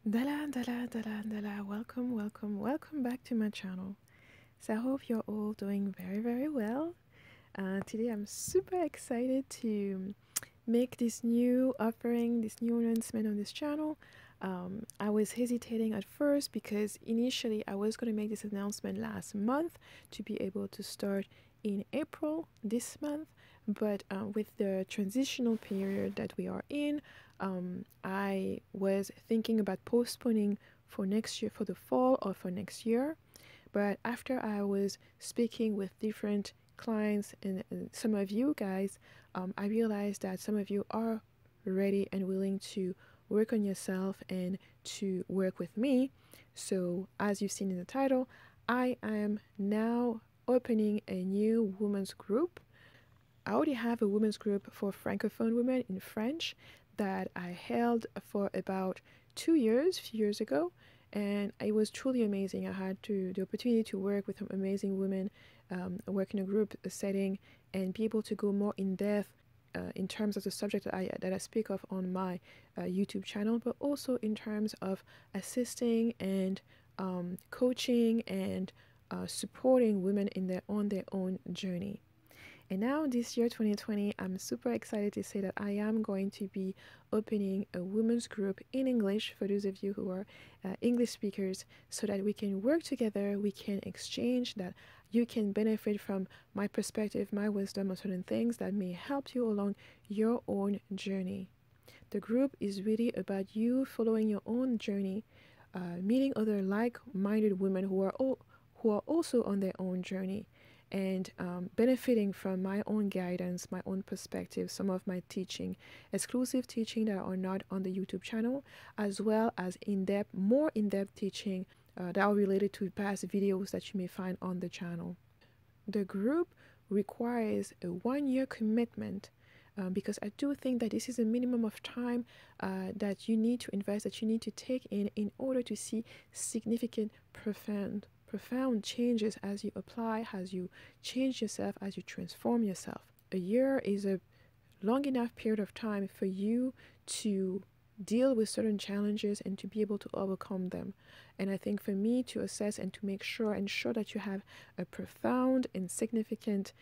Dala, welcome back to my channel. So I hope you're all doing very well. Today I'm super excited to make this new offering, this new announcement on this channel. I was hesitating at first because initially I was going to make this announcement last month to be able to start in April this month, but with the transitional period that we are in, I was thinking about postponing for next year, for the fall or for next year. But after I was speaking with different clients and some of you guys, I realized that some of you are ready and willing to work on yourself and to work with me. So, as you've seen in the title, I am now opening a new women's group. I already have a women's group for Francophone women in French that I held for about 2 years, a few years ago, and it was truly amazing. I had the opportunity to work with some amazing women, work in a group setting, and be able to go more in depth in terms of the subject that I speak of on my YouTube channel, but also in terms of assisting and coaching and supporting women in on their own journey. And now, this year 2020, I'm super excited to say that I am going to be opening a women's group in English for those of you who are English speakers, so that we can work together, we can exchange, that you can benefit from my perspective, my wisdom on certain things that may help you along your own journey. The group is really about you following your own journey, meeting other like-minded women who are also on their own journey, and benefiting from my own guidance, my own perspective, some of my teaching, exclusive teaching that are not on the YouTube channel, as well as in-depth, more in-depth teaching that are related to past videos that you may find on the channel. The group requires a 1 year commitment, because I do think that this is a minimum of time that you need to invest, that you need to take in order to see significant, profound changes as you apply, as you change yourself, as you transform yourself. A year is a long enough period of time for you to deal with certain challenges and to be able to overcome them. And I think for me to assess and to make sure, ensure that you have a profound and significant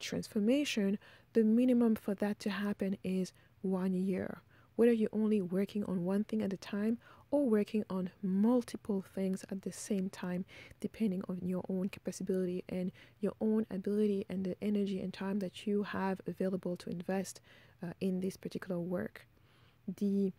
transformation, the minimum for that to happen is 1 year. Whether you're only working on one thing at a time or working on multiple things at the same time, depending on your own capability and your own ability and the energy and time that you have available to invest in this particular work. The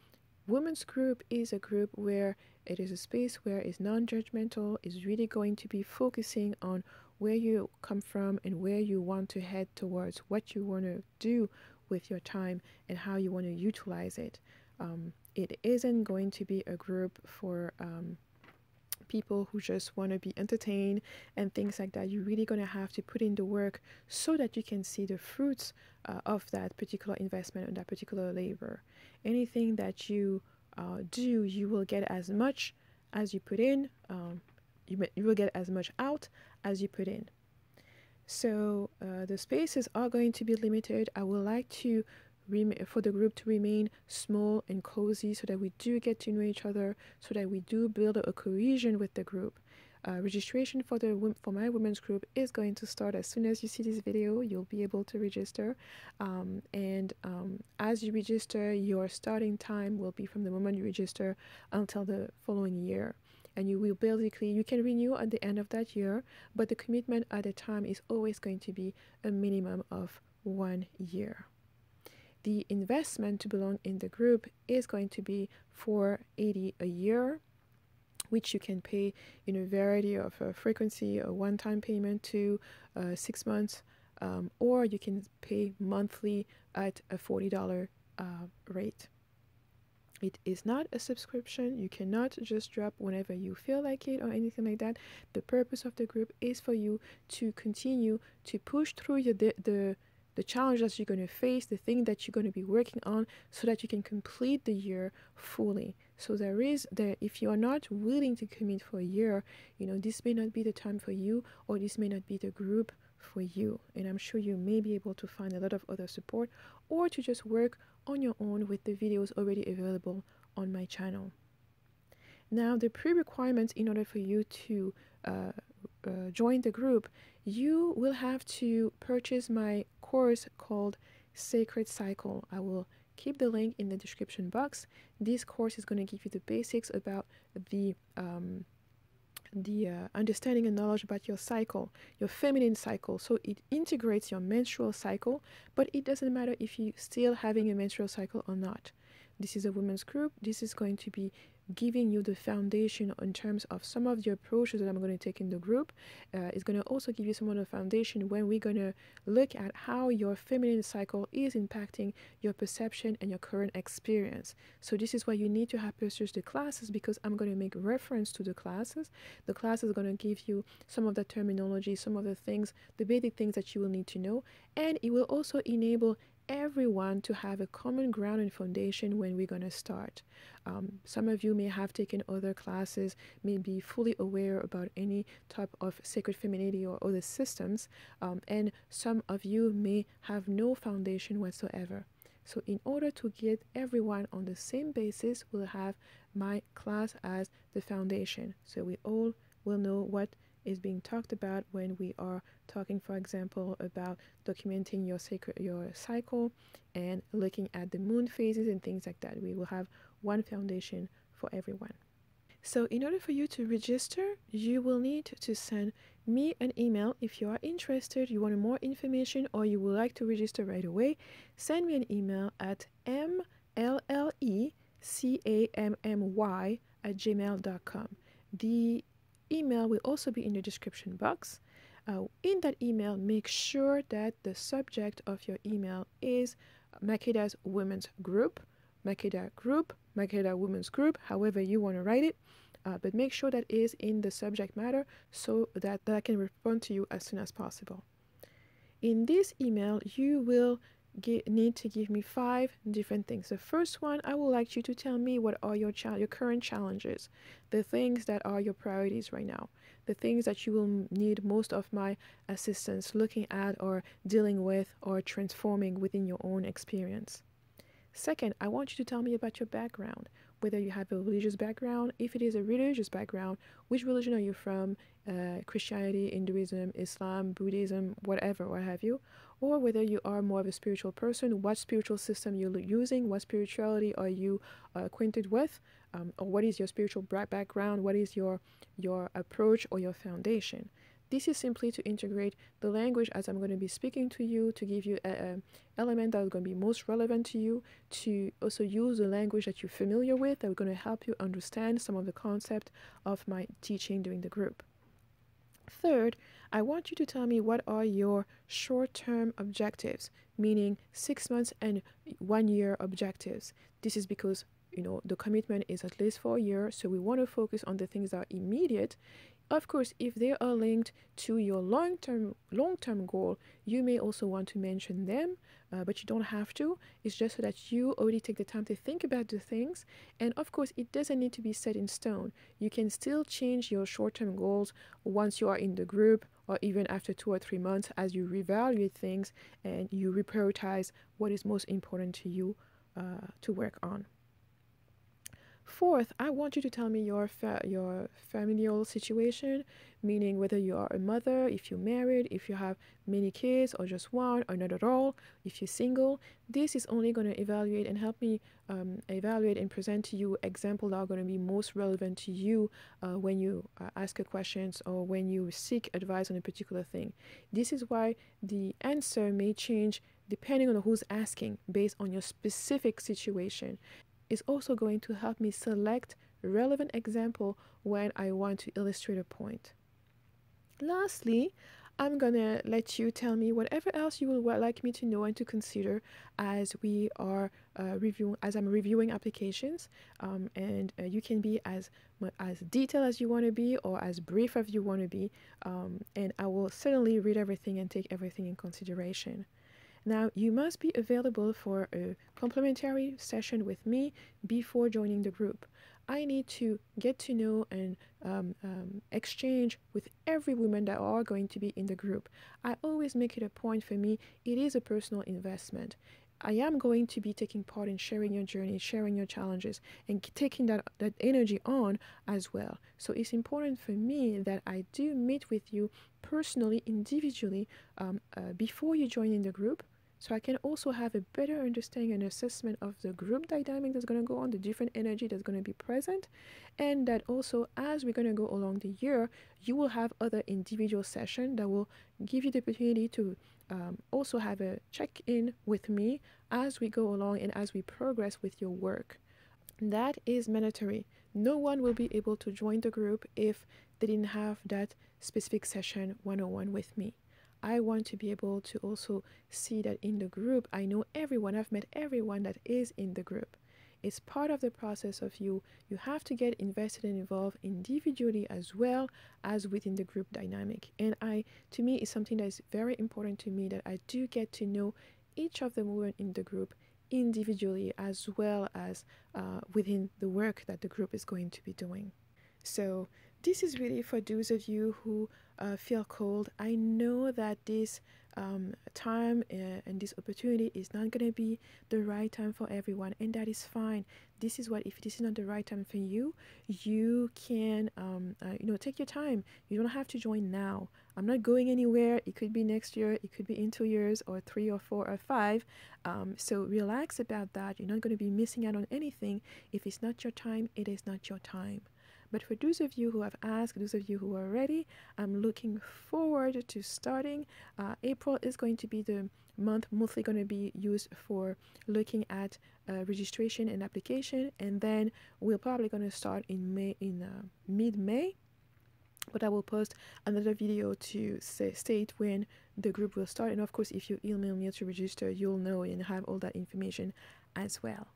women's group is a group where it is a space where it's non-judgmental, is really going to be focusing on where you come from and where you want to head towards, what you want to do with your time and how you want to utilize it. It isn't going to be a group for people who just want to be entertained and things like that. You're really going to have to put in the work so that you can see the fruits of that particular investment and that particular labor. Anything that you do, you will get as much as you put in. You will get as much out as you put in. So the spaces are going to be limited. I would like to for the group to remain small and cozy, so that we do get to know each other, so that we do build a cohesion with the group. Registration for my women's group is going to start as soon as you see this video. You'll be able to register, and as you register, your starting time will be from the moment you register until the following year. And you can renew at the end of that year, but the commitment at the time is always going to be a minimum of 1 year. The investment to belong in the group is going to be $480 a year, which you can pay in a variety of frequency, a one-time payment to 6 months, or you can pay monthly at a $40 rate. It is not a subscription. You cannot just drop whenever you feel like it or anything like that. The purpose of the group is for you to continue to push through the challenges you're going to face, the thing that you're going to be working on, so that you can complete the year fully. So if you are not willing to commit for a year, this may not be the time for you, or this may not be the group for you. And I'm sure you may be able to find a lot of other support, or to just work on your own with the videos already available on my channel. Now, the pre-requirements in order for you to join the group, you will have to purchase my course called Sacred Cycle. I will keep the link in the description box. This course is going to give you the basics about the understanding and knowledge about your cycle, your feminine cycle. So it integrates your menstrual cycle, but it doesn't matter if you're still having a menstrual cycle or not. This is a women's group. This is going to be giving you the foundation in terms of some of the approaches that I'm going to take in the group. It's going to also give you some of the foundation when we're going to look at how your feminine cycle is impacting your perception and your current experience. So this is why you need to have purchased the classes, because I'm going to make reference to the classes. The class is going to give you some of the terminology, some of the things, the basic things that you will need to know, and it will also enable everyone to have a common ground and foundation when we're going to start. Some of you may have taken other classes, may be fully aware about any type of sacred femininity or other systems, and some of you may have no foundation whatsoever. So in order to get everyone on the same basis, we'll have my class as the foundation. So we all will know what is being talked about when we are talking, for example, about documenting your cycle and looking at the moon phases and things like that. We will have one foundation for everyone. So in order for you to register, you will need to send me an email. If you are interested, you want more information, or you would like to register right away, send me an email at MlleCammy@gmail.com. The email will also be in the description box. In that email, make sure that the subject of your email is Makeda's Women's Group, Makeda Group, Makeda Women's Group, however you want to write it. But make sure that is in the subject matter so that I can respond to you as soon as possible. In this email, you will need to give me 5 different things. The first one, I would like you to tell me what are your current challenges, the things that are your priorities right now, the things that you will need most of my assistance looking at or dealing with or transforming within your own experience. Second, I want you to tell me about your background, whether you have a religious background. If it is a religious background, which religion are you from? Christianity, Hinduism, Islam, Buddhism, whatever, what have you. Or whether you are more of a spiritual person, what spiritual system you're using, what spirituality are you acquainted with, or what is your spiritual background, what is your approach or your foundation. This is simply to integrate the language as I'm going to be speaking to you, to give you an element that is going to be most relevant to you, to also use the language that you're familiar with, that are going to help you understand some of the concept of my teaching during the group. Third, I want you to tell me what are your short-term objectives, meaning 6 months and 1 year objectives. This is because, the commitment is at least for a year, so we want to focus on the things that are immediate. Of course, if they are linked to your long-term goal, you may also want to mention them, but you don't have to. It's just so that you already take the time to think about the things. And of course, it doesn't need to be set in stone. You can still change your short-term goals once you are in the group, or even after 2 or 3 months as you reevaluate things and you reprioritize what is most important to you to work on. Fourth, I want you to tell me your familial situation, meaning whether you are a mother, if you're married, if you have many kids or just one or not at all, if you're single. This is only going to evaluate and help me evaluate and present to you examples that are going to be most relevant to you when you ask a questions or when you seek advice on a particular thing. This is why the answer may change depending on who's asking based on your specific situation. Is also going to help me select a relevant example when I want to illustrate a point. Lastly, I'm gonna let you tell me whatever else you would like me to know and to consider as we are I'm reviewing applications, and you can be as detailed as you want to be or as brief as you want to be, and I will certainly read everything and take everything in consideration. Now, you must be available for a complimentary session with me before joining the group. I need to get to know and exchange with every woman that are going to be in the group. I always make it a point for me, it is a personal investment. I am going to be taking part in sharing your journey, sharing your challenges, and taking that energy on as well. So it's important for me that I do meet with you personally, individually, before you join in the group, so I can also have a better understanding and assessment of the group dynamic that's going to go on, the different energy that's going to be present, and that also as we're going to go along the year, you will have other individual sessions that will give you the opportunity to also have a check-in with me as we go along and as we progress with your work. That is mandatory. No one will be able to join the group if they didn't have that specific session 101 with me. I want to be able to also see that in the group, I know everyone, I've met everyone that is in the group. It's part of the process of you. You have to get invested and involved individually as well as within the group dynamic. And to me, it's something that is very important to me, that I do get to know each of the women in the group individually as well as within the work that the group is going to be doing. So this is really for those of you who feel cold. I know that this time and this opportunity is not going to be the right time for everyone, and that is fine. This is what, if this is not the right time for you, you can take your time. You don't have to join now. I'm not going anywhere. It could be next year, it could be in 2 years or 3 or 4 or 5. So relax about that. You're not going to be missing out on anything. If it's not your time, it is not your time. But for those of you who have asked, those of you who are ready, I'm looking forward to starting. April is going to be the month mostly going to be used for looking at registration and application, and then we're probably going to start in mid-May. But I will post another video to state when the group will start. And of course, if you email me to register, you'll know and have all that information as well.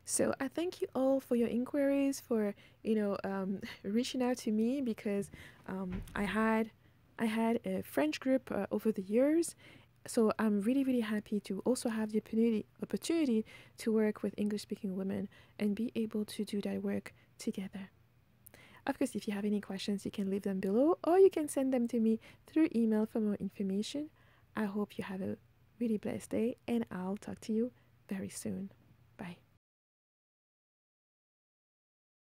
So I thank you all for your inquiries, for reaching out to me, because I had a French group over the years. So I'm really, really happy to also have the opportunity to work with English-speaking women and be able to do that work together. Of course, if you have any questions, you can leave them below, or you can send them to me through email for more information. I hope you have a really blessed day, and I'll talk to you very soon. Bye.